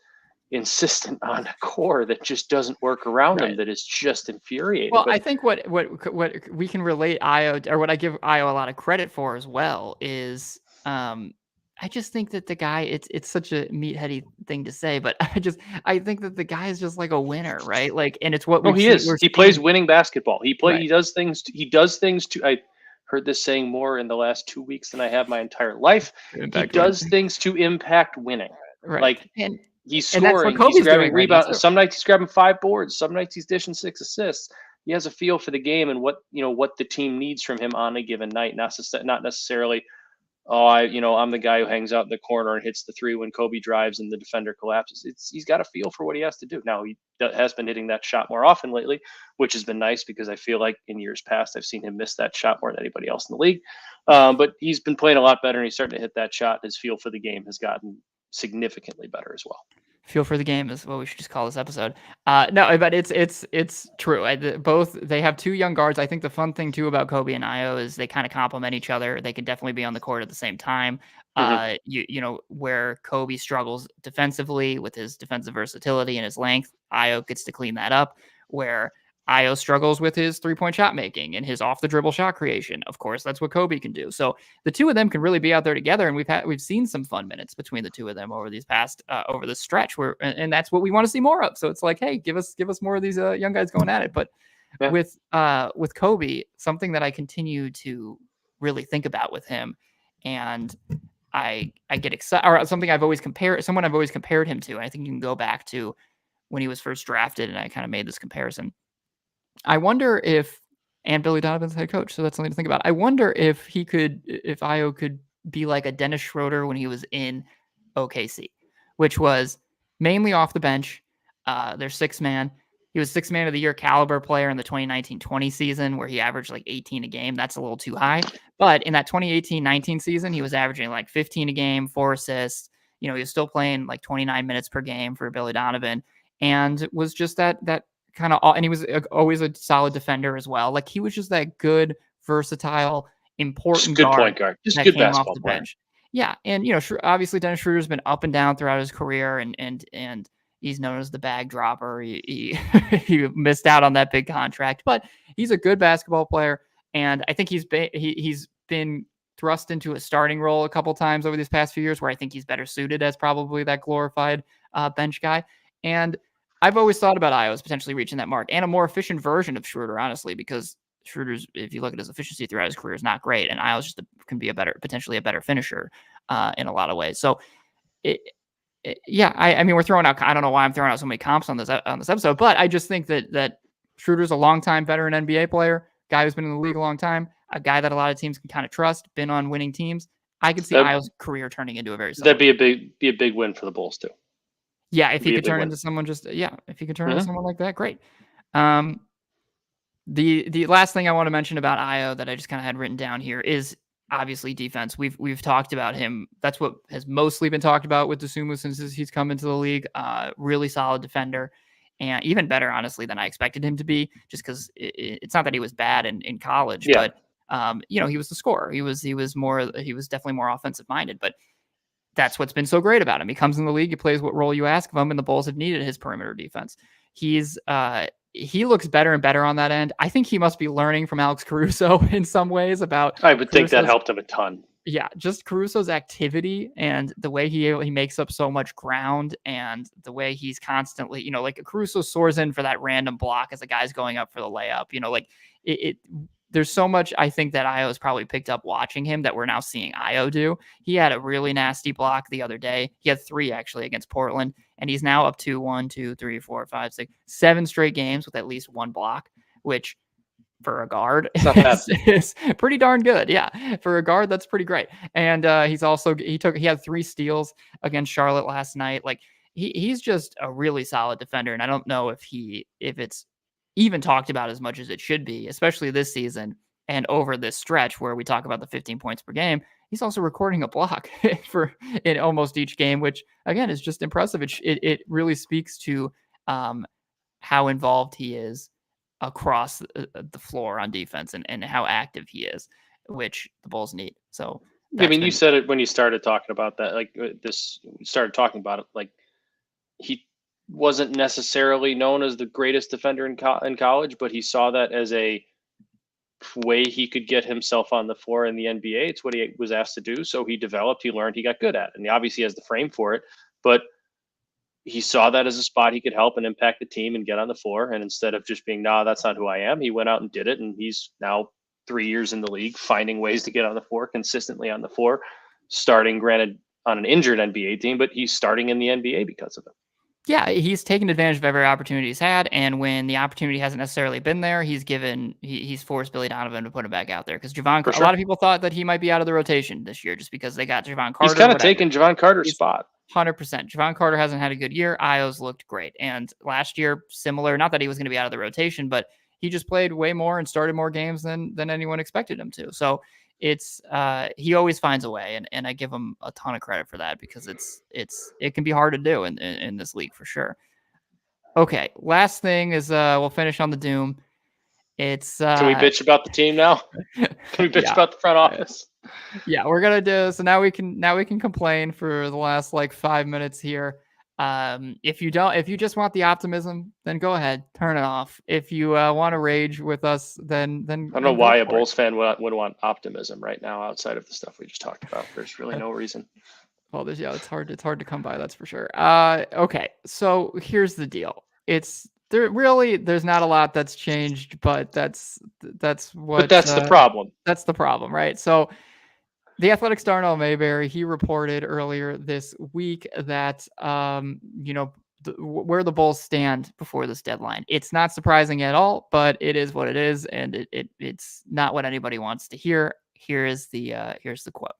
insistent on a core that just doesn't work around them. That is just infuriating. Well, I think what we can relate Ayo, or what I give Ayo a lot of credit for as well, is I just think that the guy, it's such a meatheady thing to say, but I think that the guy is just like a winner, right? Like, and it's what he is. He plays winning basketball. He does things. He does things to. I heard this saying more in the last 2 weeks than I have my entire life. He does things to impact winning. Right. Like, he's scoring, he's grabbing rebounds. Some nights he's grabbing 5 boards. Some nights he's dishing 6 assists. He has a feel for the game and what the team needs from him on a given night. Not necessarily, I'm the guy who hangs out in the corner and hits the 3 when Coby drives and the defender collapses. He's got a feel for what he has to do. Now, he has been hitting that shot more often lately, which has been nice because I feel like in years past I've seen him miss that shot more than anybody else in the league. But he's been playing a lot better, and he's starting to hit that shot. His feel for the game has gotten significantly better as well. Feel for the game is what we should just call this episode. No, but it's true. They have 2 young guards. I think the fun thing too about Coby and Ayo is they kind of complement each other. They can definitely be on the court at the same time. Where Coby struggles defensively with his defensive versatility and his length, Ayo gets to clean that up. Where Ayo struggles with his 3-point shot making and his off the dribble shot creation. Of course, that's what Coby can do. So the 2 of them can really be out there together. And we've seen some fun minutes between the 2 of them over these past, over the stretch and that's what we want to see more of. So it's like, hey, give us more of these young guys going at it. But with Coby, something that I continue to really think about with him, and I get excited, or something someone I've always compared him to. And I think you can go back to when he was first drafted, and I kind of made this comparison. I wonder and Billy Donovan's head coach, so that's something to think about. I wonder if Ayo could be like a Dennis Schroeder when he was in OKC, which was mainly off the bench. Their 6-man. He was 6-man of the year caliber player in the 2019-20 season, where he averaged like 18 a game. That's a little too high. But in that 2018-19 season, he was averaging like 15 a game, 4 assists. He was still playing like 29 minutes per game for Billy Donovan, and was just that kind of, and he was always a solid defender as well. Like, he was just that good, versatile, important point guard, just good basketball player. Bench. Yeah, and obviously Dennis Schroeder's been up and down throughout his career, and he's known as the bag dropper. He missed out on that big contract, but he's a good basketball player, and I think he's been thrust into a starting role a couple times over these past few years, where I think he's better suited as probably that glorified bench guy. And I've always thought about Ayo as potentially reaching that mark, and a more efficient version of Schroeder, honestly, because Schroeder's, if you look at his efficiency throughout his career, is not great, and Ayo's can be potentially a better finisher in a lot of ways. So, I mean, we're throwing out. I don't know why I'm throwing out so many comps on this episode, but I just think that Schroeder's a longtime veteran NBA player, guy who's been in the league a long time, a guy that a lot of teams can kind of trust, been on winning teams. I could see Ayo's career turning into a very. That'd be a big win for the Bulls too. Yeah, if he be a could big turn win. into someone if he could turn into Mhm. someone like that, great. The last thing I want to mention about Ayo that I just kind of had written down here is obviously defense. We've talked about him. That's what has mostly been talked about with Dosunmu since he's come into the league. Really solid defender, and even better, honestly, than I expected him to be. Just because it's not that he was bad in college, Yeah. but he was the scorer. He was definitely more offensive minded. But that's what's been so great about him. He comes in the league, he plays what role you ask of him, and the Bulls have needed his perimeter defense. He looks better and better on that end. I think he must be learning from Alex Caruso in some ways about I would think that Caruso's helped him a ton. just Caruso's activity and the way he makes up so much ground and the way he's constantly, like Caruso soars in for that random block as the guy's going up for the layup. It there's so much I think that Io has probably picked up watching him that we're now seeing Io do. He had a really nasty block the other day. He had 3 actually against Portland, and he's now up to 1, 2, 3, 4, 5, 6, 7 straight games with at least 1 block, which for a guard It's not bad. is pretty darn good. Yeah, for a guard, that's pretty great. And he had 3 steals against Charlotte last night. Like he's just a really solid defender, and I don't know if it's even talked about as much as it should be, especially this season and over this stretch where we talk about the 15 points per game. He's also recording a block in almost each game, which again is just impressive. It really speaks to how involved he is across the floor on defense and how active he is, which the Bulls need. So I mean, you said it when you started talking about that, like started talking about it, like he wasn't necessarily known as the greatest defender in college, but he saw that as a way he could get himself on the floor in the NBA. It's what he was asked to do. So he developed, he learned, he got good at it. And he obviously has the frame for it, but he saw that as a spot he could help and impact the team and get on the floor. And instead of just being, nah, that's not who I am, he went out and did it. And he's now 3 years in the league, finding ways to get on the floor, consistently on the floor, starting, granted, on an injured NBA team, but he's starting in the NBA because of it. Yeah, he's taken advantage of every opportunity he's had, and when the opportunity hasn't necessarily been there, he's forced Billy Donovan to put him back out there because a lot of people thought that he might be out of the rotation this year just because they got Javon Carter. He's kind of taken Javon Carter's spot. 100%. Javon Carter hasn't had a good year. Io's looked great, and last year similar. Not that he was going to be out of the rotation, but he just played way more and started more games than anyone expected him to. So it's he always finds a way, and I give him a ton of credit for that because it can be hard to do in this league for sure. Okay, last thing is we'll finish on the Doom. It's can we bitch about the team now? Can we bitch about the front office? Yeah, we're gonna do so now. We can complain for the last like 5 minutes here. If you just want the optimism, then go ahead, turn it off. If you want to rage with us, then I don't know why a Bulls fan would want optimism right now outside of the stuff we just talked about. There's really no reason. Well, it's hard to come by, that's for sure. Okay, so here's the deal. There's not a lot that's changed, but that's the problem. That's the problem, right? So the Athletics Darnell Mayberry, he reported earlier this week that where the Bulls stand before this deadline. It's not surprising at all, but it is what it is, and it's not what anybody wants to hear. Here's the quote.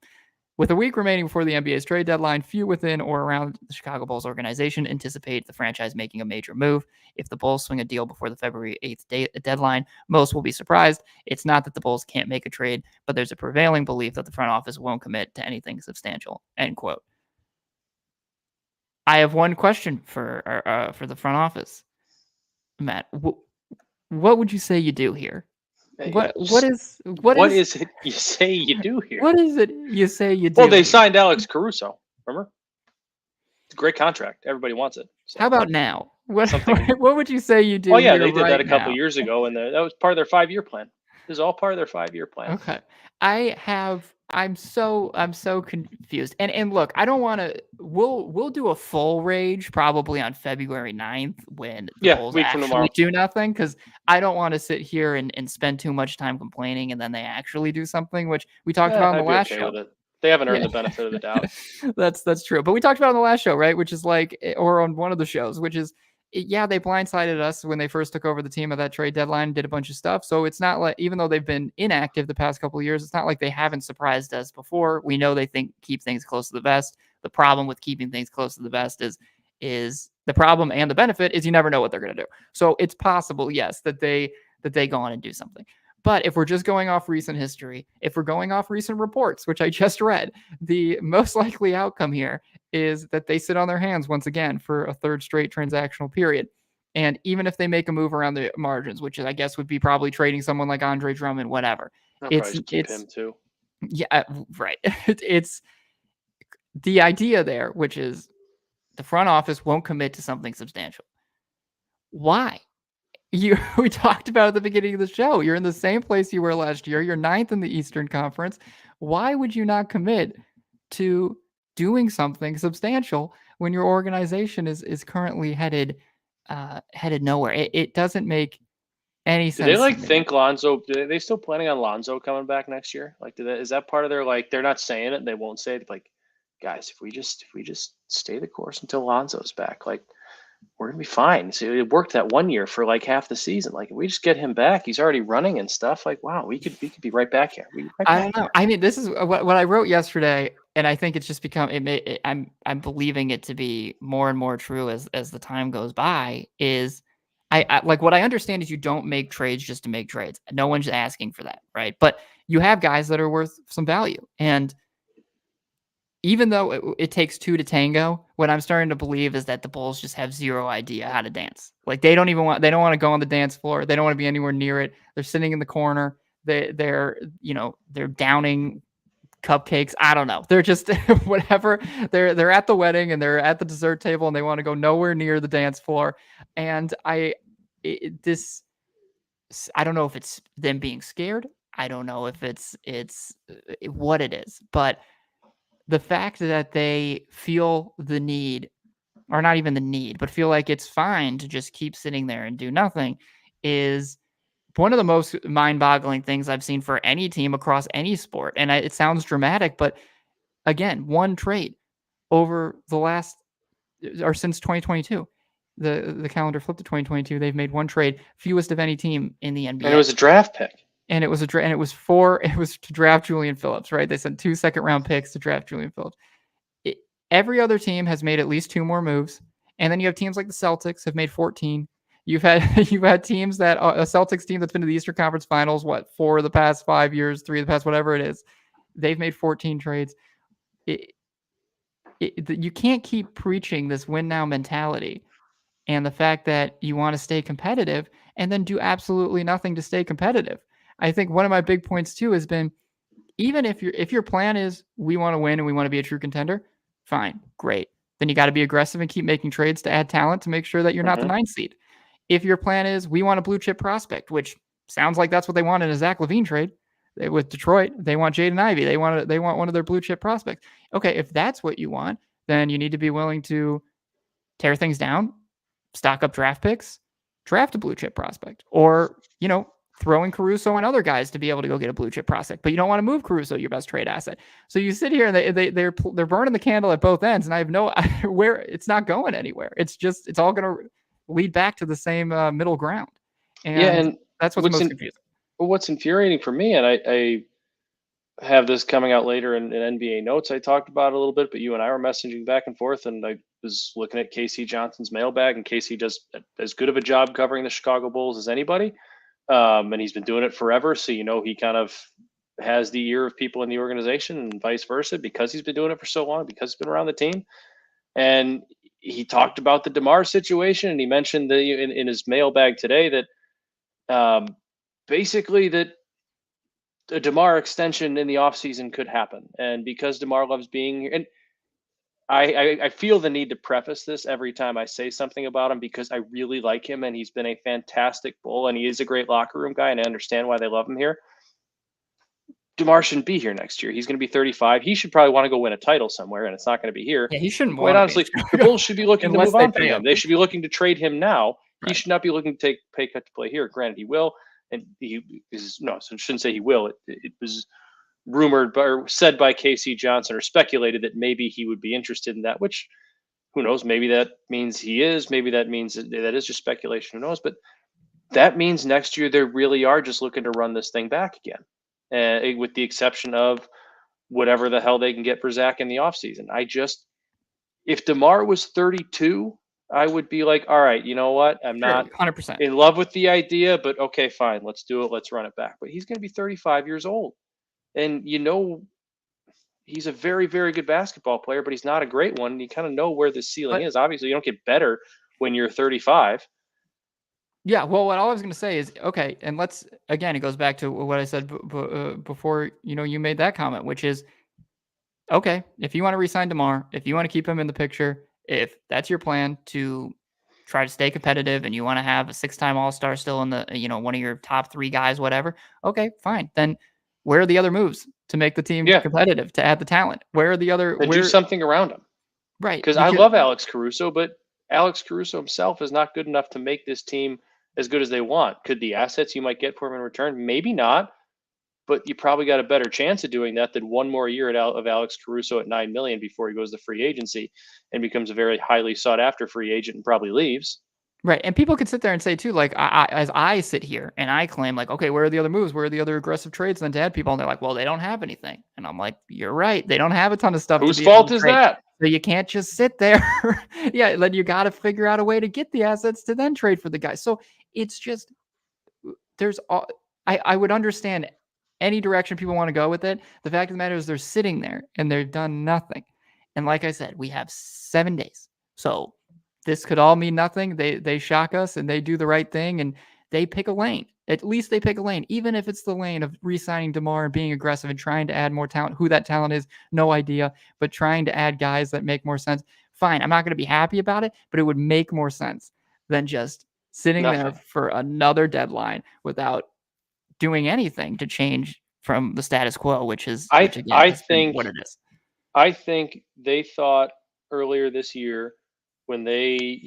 With a week remaining before the NBA's trade deadline, few within or around the Chicago Bulls organization anticipate the franchise making a major move. If the Bulls swing a deal before the February 8th deadline, most will be surprised. It's not that the Bulls can't make a trade, but there's a prevailing belief that the front office won't commit to anything substantial. End quote. I have one question for the front office, Matt. What would you say you do here? What is it you say you do here? What is it you say you do? Well, they signed Alex Caruso. Remember? It's a great contract. Everybody wants it. So. How about now? What would you say you do? Oh yeah, they did that a couple years ago, and that was part of their 5-year plan. This is all part of their 5-year plan. Okay, I'm so confused. And look, I don't want to. We'll do a full rage probably on February 9th when the Bulls actually do nothing, because I don't want to sit here and spend too much time complaining and then they actually do something, which we talked about in the last show. They haven't earned the benefit of the doubt. That's true. But we talked about it on the last show, right? Which is like, or on one of the shows, which is, yeah, they blindsided us when they first took over the team at that trade deadline, did a bunch of stuff. So it's not like, even though they've been inactive the past couple of years, it's not like they haven't surprised us before. We know they keep things close to the vest. The problem with keeping things close to the vest is is the problem, and the benefit is you never know what they're going to do. So it's possible, yes, that they go on and do something. But if we're just going off recent history, if we're going off recent reports, which I just read, the most likely outcome here is that they sit on their hands once again for a third straight transactional period. And even if they make a move around the margins, which I guess would be probably trading someone like Andre Drummond, whatever, I'll it's probably keep him too. Yeah, right. It's the idea there, which is the front office won't commit to something substantial. Why? We talked about at the beginning of the show. You're in the same place you were last year. You're ninth in the Eastern Conference. Why would you not commit to doing something substantial when your organization is currently headed nowhere? It doesn't make any Do they sense to me. think Lonzo? Are they still planning on Lonzo coming back next year? Like, is that part of their they're not saying it, and they won't say it. Like, guys, if we just stay the course until Lonzo's back, we're gonna be fine. So it worked that 1 year for half the season. Like, if we just get him back, he's already running and stuff. Wow, we could be right back here. I don't know. I mean, this is what I wrote yesterday, and I think it's just become I'm believing it to be more and more true as the time goes by. Is I like what I understand is you don't make trades just to make trades. No one's asking for that, right? But you have guys that are worth some value, and even though it takes two to tango, what I'm starting to believe is that the Bulls just have zero idea how to dance. Like they don't want to go on the dance floor. They don't want to be anywhere near it. They're sitting in the corner. They're downing cupcakes. I don't know. They're just whatever. They're at the wedding and they're at the dessert table and they want to go nowhere near the dance floor. And I don't know if it's them being scared. I don't know if it's what it is, but the fact that they feel the need, or not even the need, but feel like it's fine to just keep sitting there and do nothing is one of the most mind-boggling things I've seen for any team across any sport. And it sounds dramatic, but again, one trade over the last, or since 2022, the calendar flipped to 2022. They've made one trade, fewest of any team in the NBA. And it was a draft pick. And it was to draft Julian Phillips, right? They sent 2 second-round picks to draft Julian Phillips. Every other team has made at least 2 more moves. And then you have teams like the Celtics have made 14. You've had teams that a Celtics team that's been to the Eastern Conference Finals, 4 of the past 5 years, 3 of the past, whatever it is. They've made 14 trades. You can't keep preaching this win now mentality and the fact that you want to stay competitive and then do absolutely nothing to stay competitive. I think one of my big points too has been, even if your plan is we want to win and we want to be a true contender, fine, great. Then you got to be aggressive and keep making trades to add talent to make sure that you're not the 9th seed. If your plan is we want a blue chip prospect, which sounds like that's what they want in a Zach LaVine trade with Detroit, they want Jaden Ivey. They want one of their blue chip prospects. Okay, if that's what you want, then you need to be willing to tear things down, stock up draft picks, draft a blue chip prospect, or throwing Caruso and other guys to be able to go get a blue chip prospect, but you don't want to move Caruso, your best trade asset. So you sit here and they're burning the candle at both ends, and I have no where it's not going anywhere. It's all going to lead back to the same middle ground, and that's what's most confusing. What's infuriating for me, and I have this coming out later in NBA notes. I talked about it a little bit, but you and I were messaging back and forth, and I was looking at Casey Johnson's mailbag, and Casey does as good of a job covering the Chicago Bulls as anybody. And he's been doing it forever. So, he kind of has the ear of people in the organization and vice versa because he's been doing it for so long, because he's been around the team. And he talked about the DeMar situation, and he mentioned in his mailbag today that basically that a DeMar extension in the offseason could happen. And because DeMar loves being here, and I feel the need to preface this every time I say something about him because I really like him and he's been a fantastic Bull and he is a great locker room guy and I understand why they love him here. DeMar shouldn't be here next year. He's going to be 35. He should probably want to go win a title somewhere and it's not going to be here. Yeah, he shouldn't Quite honestly, the Bulls should be looking to move on from him. They should be looking to trade him now. Right. He should not be looking to take pay cut to play here. Granted, he will. And so I shouldn't say he will. It was rumored or said by KC Johnson or speculated that maybe he would be interested in that, which who knows, maybe that means he is, maybe that means that is just speculation, who knows, but that means next year they really are just looking to run this thing back again, with the exception of whatever the hell they can get for Zach in the offseason. If DeMar was 32, I would be like, all right, you know what? I'm Sure, not 100%. in love with the idea, but okay, fine, let's do it. Let's run it back. But he's going to be 35 years old. And he's a very, very good basketball player, but he's not a great one. You kind of know where the ceiling But is. Obviously, you don't get better when you're 35. yeah, well, what all I was gonna say is, okay, and let's again, it goes back to what I said before. You made that comment, which is, okay, if you want to resign Demar, if you want to keep him in the picture, if that's your plan to try to stay competitive, and you want to have a six-time All-Star still in the, one of your top three guys, whatever. Okay, fine. Then where are the other moves to make the team Yeah, competitive, to add the talent? Where are the other and do where something around him. right? Because I Because love Alex Caruso, but Alex Caruso himself is not good enough to make this team as good as they want. Could the assets you might get for him in return? Maybe not, but you probably got a better chance of doing that than one more year of Alex Caruso at $9 million before he goes to free agency and becomes a very highly sought after free agent and probably leaves. right, and people could sit there and say too, like, as I sit here and I claim, like, okay, where are the other moves? Where are the other aggressive trades? Then to add people, and they're like, well, they don't have anything, and I'm like, you're right, they don't have a ton of stuff to Whose be able fault to is trade, that? so you can't just sit there. Yeah, then you got to figure out a way to get the assets to then trade for the guy. So it's just there's all I would understand any direction people want to go with it. The fact of the matter is they're sitting there and they've done nothing. And like I said, we have 7 days. So this could all mean nothing. They shock us and they do the right thing and they pick a lane. At least they pick a lane, even if it's the lane of re-signing DeMar and being aggressive and trying to add more talent. Who that talent is, no idea, but trying to add guys that make more sense. Fine, I'm not going to be happy about it, but it would make more sense than just sitting there Nothing. for another deadline without doing anything to change from the status quo, I which again I has been think what it is. I think they thought earlier this year when they,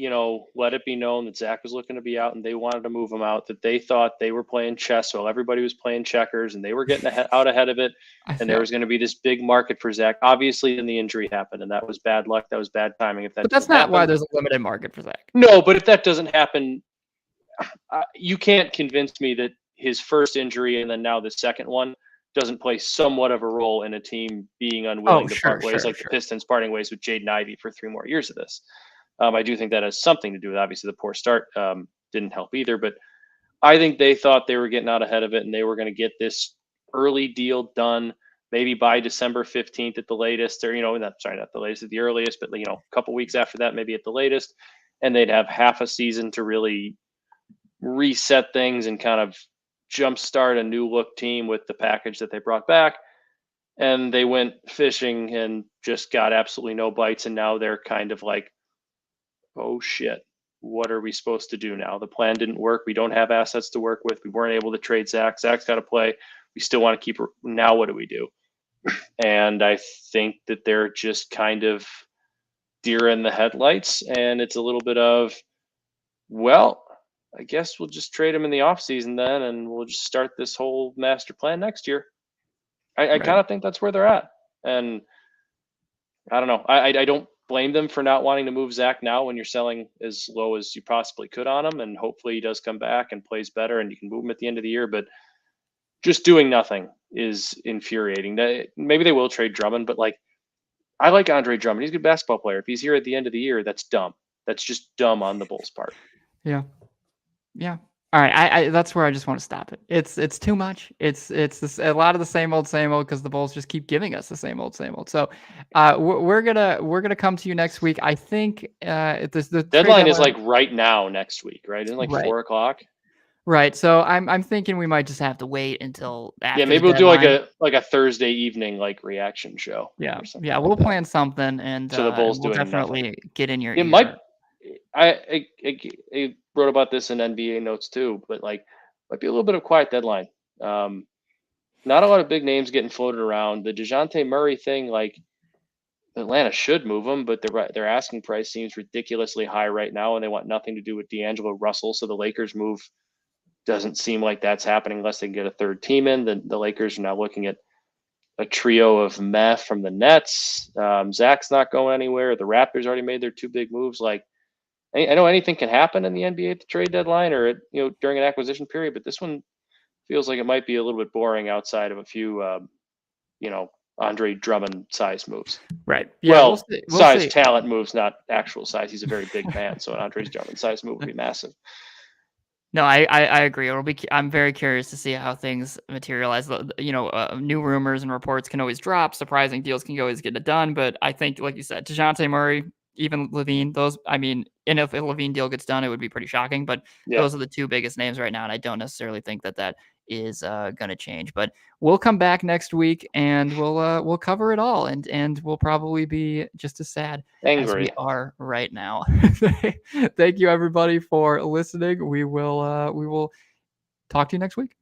let it be known that Zach was looking to be out and they wanted to move him out, that they thought they were playing chess while everybody was playing checkers and they were getting out ahead of it. And there Yeah. was going to be this big market for Zach. Obviously, then the injury happened and that was bad luck. That was bad timing if that But that's doesn't not why happen. there's a limited market for Zach. No, but if that doesn't happen, you can't convince me that his first injury and then now the second one doesn't play somewhat of a role in a team being Oh, unwilling to sure, part ways, sure, like the sure. Pistons parting ways with Jaden Ivey for 3 more years of this. I do think that has something to do with obviously the poor start didn't help either, but I think they thought they were getting out ahead of it and they were going to get this early deal done maybe by December 15th at the latest, or not the latest, at the earliest, but a couple weeks after that, maybe at the latest, and they'd have half a season to really reset things and kind of jumpstart a new look team with the package that they brought back. And they went fishing and just got absolutely no bites. And now they're kind of like, oh shit, what are we supposed to do now? The plan didn't work. We don't have assets to work with. We weren't able to trade Zach. Zach's got to play. We still want to keep her. Now what do we do? And I think that they're just kind of deer in the headlights. And it's a little bit of, well, I guess we'll just trade him in the offseason then, and we'll just start this whole master plan next year. I Right. kind of think that's where they're at. And I don't know. I don't blame them for not wanting to move Zach now when you're selling as low as you possibly could on him. And hopefully he does come back and plays better and you can move him at the end of the year. But just doing nothing is infuriating. Maybe they will trade Drummond, but I like Andre Drummond. He's a good basketball player. If he's here at the end of the year, that's dumb. That's just dumb on the Bulls' part. Yeah. Yeah. All right. I that's where I just want to stop it. It's too much. It's a lot of the same old because the Bulls just keep giving us the same old. So, we're gonna come to you next week. I think the trade Deadline is deadline. right now next week, right? Isn't it Right. 4 o'clock? Right. So I'm thinking we might just have to wait until Yeah, after the maybe we'll do deadline. a Thursday evening reaction show Yeah. or something Yeah. like We'll that. plan something and So the Bulls we'll doing nothing. definitely get in your It might. ear. I wrote about this in NBA notes too, but might be a little bit of quiet deadline. Not a lot of big names getting floated around. The DeJounte Murray thing, Atlanta should move him, but their asking price seems ridiculously high right now, and they want nothing to do with D'Angelo Russell. So the Lakers move doesn't seem like that's happening unless they can get a third team in. The Lakers are now looking at a trio of meh from the Nets. Zach's not going anywhere. The Raptors already made their two big moves. I know anything can happen in the NBA at the trade deadline or during an acquisition period, but this one feels like it might be a little bit boring outside of a few Andre Drummond size moves. Right. Yeah, Well, we'll see. We'll size see. talent moves, not actual size. He's a very big man, so an Andre Drummond size move would be massive. No, I agree. I'm very curious to see how things materialize. New rumors and reports can always drop. Surprising deals can always get it done. But I think, like you said, DeJounte Murray, even Levine, and if a Levine deal gets done, it would be pretty shocking. But Yeah. those are the two biggest names right now, and I don't necessarily think that is going to change. But we'll come back next week and we'll cover it all, and we'll probably be just as sad as we Angry. are right now. Thank you everybody for listening. We will talk to you next week.